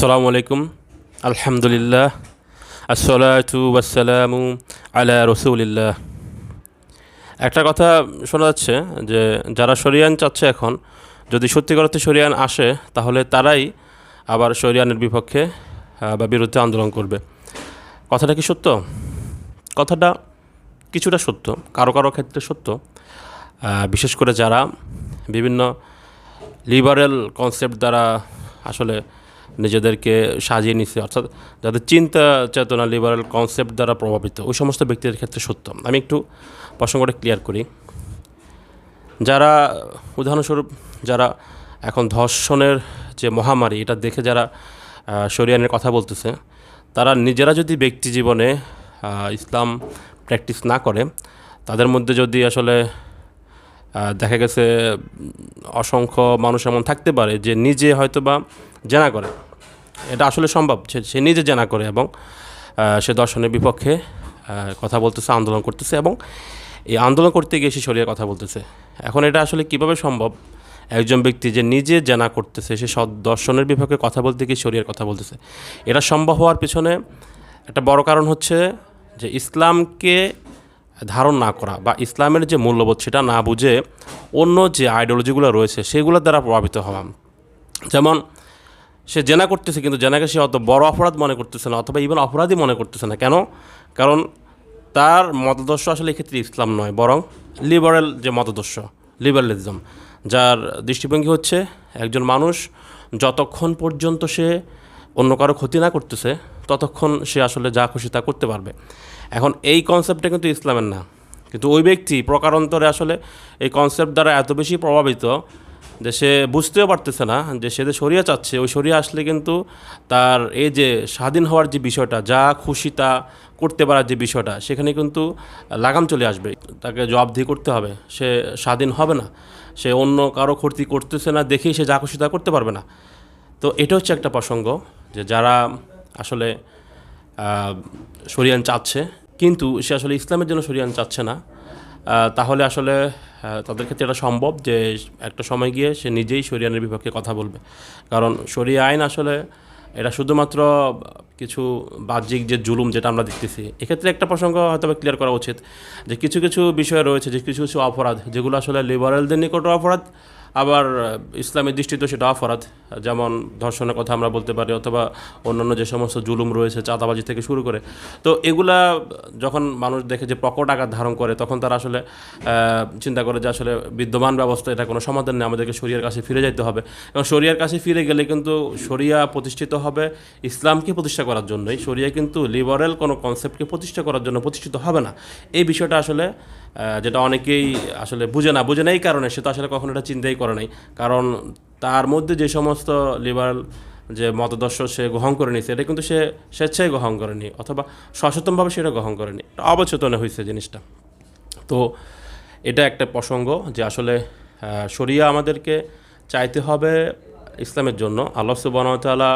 আসসালামু আলাইকুম। আলহামদুলিল্লাহ, আসসালাতু ওয়াসসালামু আলা রসুলিল্লাহ। একটা কথা শোনা যাচ্ছে যে যারা শরিয়ান চাচ্ছে এখন, যদি সত্যিকার অর্থে শরিয়ান আসে তাহলে তারাই আবার শরিয়ানের বিপক্ষে বা বিরুদ্ধে আন্দোলন করবে। কথাটা কি সত্য? কথাটা কিছুটা সত্য, কারো কারো ক্ষেত্রে সত্য। বিশেষ করে যারা বিভিন্ন লিবারেল কনসেপ্ট দ্বারা আসলে নিজেদেরকে সাজিয়ে নিছে, অর্থাৎ যাদের চিন্তা চেতনা লিবারেল কনসেপ্ট দ্বারা প্রভাবিত, ওই সমস্ত ব্যক্তিদের ক্ষেত্রে সত্য। আমি একটু প্রসঙ্গটা ক্লিয়ার করি। যারা উদাহরণস্বরূপ যারা এখন ধর্ষণের যে মহামারী, এটা দেখে যারা শরিয়ানের কথা বলতেছে, তারা নিজেরা যদি ব্যক্তি জীবনে ইসলাম প্র্যাকটিস না করে, তাদের মধ্যে যদি আসলে দেখা গেছে অসংখ্য মানুষ এমন থাকতে পারে যে নিজে হয়তো বা জেনা করে, এটা আসলে সম্ভব, সে নিজে জেনা করে এবং সে দর্শনের বিপক্ষে কথা বলতেছে, আন্দোলন করতেছে, এবং এই আন্দোলন করতে গিয়ে সে শরিয়ার কথা বলতেছে। এখন এটা আসলে কিভাবে সম্ভব? একজন ব্যক্তি যে নিজে জেনা করতেছে, সে দর্শনের বিপক্ষে কথা বলতে গিয়ে শরিয়ার কথা বলতেছে। এটা সম্ভব হওয়ার পিছনে একটা বড় কারণ হচ্ছে যে ইসলামকে ধারণ না করা বা ইসলামের যে মূল্যবোধ সেটা না বুঝে অন্য যে আইডিওলজিগুলো রয়েছে সেগুলোর দ্বারা প্রভাবিত হওয়া। যেমন সে জেনা করতেছে, কিন্তু জেনাকে সে অত বড় অপরাধ মনে করতেছে না, অথবা ইভেন অপরাধী মনে করতেছে না। কেন? কারণ তার মতাদর্শ আসলে এক্ষেত্রে ইসলাম নয়, বরং লিবারেল যে মতাদর্শ, লিবারেলিজম, যার দৃষ্টিভঙ্গি হচ্ছে একজন মানুষ যতক্ষণ পর্যন্ত সে অন্য কারো ক্ষতি না করতেছে ততক্ষণ সে আসলে যা খুশি তা করতে পারবে। এখন এই কনসেপ্টটা কিন্তু ইসলামের না, কিন্তু ওই ব্যক্তি প্রকারান্তরে আসলে এই কনসেপ্ট দ্বারা এত বেশি প্রভাবিত যে সে বুঝতেও পারতেছে না যে সে যে শরিয়া চাচ্ছে, ওই শরিয়া আসলে কিন্তু তার এই যে স্বাধীন হওয়ার যে বিষয়টা, যা খুশি তা করতে পারার যে বিষয়টা, সেখানে কিন্তু লাগাম চলে আসবে, তাকে জবাবদিহি করতে হবে, সে স্বাধীন হবে না, সে অন্য কারো ক্ষতি করতেছে না দেখেই সে যা খুশি তা করতে পারবে না। তো এটা হচ্ছে একটা প্রসঙ্গ যে যারা আসলে শরিয়ান চাচ্ছে কিন্তু সে আসলে ইসলামের জন্য শরিয়ান চাচ্ছে না, তাহলে আসলে তাদের ক্ষেত্রে এটা সম্ভব যে একটা সময় গিয়ে সে নিজেই শরিয়ানের বিপক্ষে কথা বলবে। কারণ শরিয়া আইন আসলে এটা শুধুমাত্র কিছু বাহ্যিক যে জুলুম যেটা আমরা দেখতেছি, এক্ষেত্রে একটা প্রসঙ্গ হয়তো ক্লিয়ার করা উচিত যে কিছু কিছু বিষয় রয়েছে, যে কিছু কিছু অপরাধ যেগুলো আসলে লিবারেলদের নিকটও অপরাধ, আবার ইসলামের দৃষ্টিতেও সেটা অপরাধ। যেমন ধর্ষণের কথা আমরা বলতে পারি, অথবা অন্যান্য যে সমস্ত জুলুম রয়েছে, চাঁদাবাজি থেকে শুরু করে। তো এগুলা যখন মানুষ দেখে যে প্রকট আকার ধারণ করে, তখন তারা আসলে চিন্তা করে যে আসলে বিদ্যমান ব্যবস্থা এটা কোনো সমাধান নেই, আমাদেরকে শরিয়ার কাছে ফিরে যেতে হবে। এবং শরিয়ার কাছে ফিরে গেলে কিন্তু শরিয়া প্রতিষ্ঠিত হবে ইসলামকে প্রতিষ্ঠা করার জন্যই। শরিয়া কিন্তু লিবারেল কোনো কনসেপ্টকে প্রতিষ্ঠা করার জন্য প্রতিষ্ঠিত হবে না। এই বিষয়টা আসলে যেটা অনেকেই আসলে বুঝে না, এই কারণে সে তো আসলে কখনো এটা চিন্তাই করে নাই। কারণ তার মধ্যে যে সমস্ত লিবারেল যে মতাদর্শ সে গ্রহণ করে নিয়েছে, এটা কিন্তু সে স্বেচ্ছায় গ্রহণ করেনি, অথবা সচেতনভাবে সেটা গ্রহণ করেনি, অবচেতনে হয়েছে জিনিসটা। তো এটা একটা প্রসঙ্গ যে আসলে শরিয়া আমাদেরকে চাইতে হবে ইসলামের জন্য। আল্লাহ সুবহানাহু ওয়া তাআলা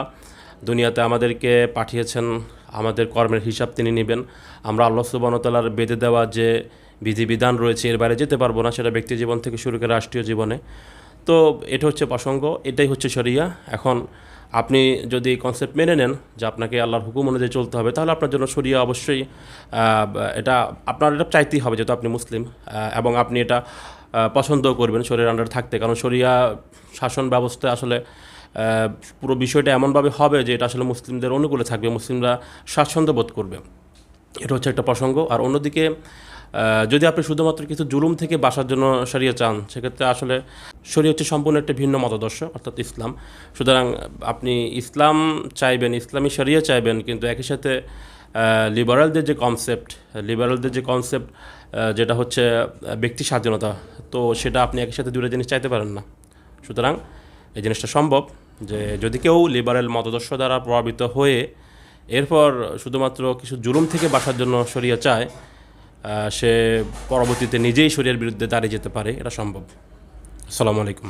দুনিয়াতে আমাদেরকে পাঠিয়েছেন, আমাদের কর্মের হিসাব তিনি নেবেন। আমরা আল্লাহ সুবহানাহু ওয়া তাআলার বেঁধে দেওয়া যে বিধিবিধান রয়েছে এর বাইরে যেতে পারবো না, সেটা ব্যক্তি জীবন থেকে শুরু করে রাষ্ট্রীয় জীবনে। তো এটা হচ্ছে প্রসঙ্গ, এটাই হচ্ছে শরিয়া। এখন আপনি যদি কনসেপ্ট মেনে নেন যে আপনাকে আল্লাহর হুকুম অনুযায়ী চলতে হবে, তাহলে আপনার জন্য শরিয়া অবশ্যই এটা আপনার এটা চাইতেই হবে, যেহেতু আপনি মুসলিম, এবং আপনি এটা পছন্দও করবেন শরিয়ার আন্ডারে থাকতে। কারণ শরিয়া শাসন ব্যবস্থা আসলে পুরো বিষয়টা এমনভাবে হবে যে এটা আসলে মুসলিমদের অনুকূলে থাকবে, মুসলিমরা স্বাচ্ছন্দ্য বোধ করবে। এটা হচ্ছে একটা প্রসঙ্গ। আর অন্যদিকে যদি আপনি শুধুমাত্র কিছু জুলুম থেকে বাঁচার জন্য শরিয়া চান, সেক্ষেত্রে আসলে শরিয়া হচ্ছে সম্পূর্ণ একটা ভিন্ন মতাদর্শ, অর্থাৎ ইসলাম। সুতরাং আপনি ইসলাম চাইবেন, ইসলামী শরিয়া চাইবেন, কিন্তু একই সাথে লিবারেলদের যে কনসেপ্ট যেটা হচ্ছে ব্যক্তি স্বাধীনতা, তো সেটা আপনি একই সাথে দুটো জিনিস চাইতে পারেন না। সুতরাং এই জিনিসটা সম্ভব যে যদি কেউ লিবারেল মতাদর্শ দ্বারা প্রভাবিত হয়ে এরপর শুধুমাত্র কিছু জুলুম থেকে বাঁচার জন্য শরিয়া চায়, সে পরবর্তীতে নিজেই শরিয়ার বিরুদ্ধে দাঁড়িয়ে যেতে পারে, এটা সম্ভব। আসসালামু আলাইকুম।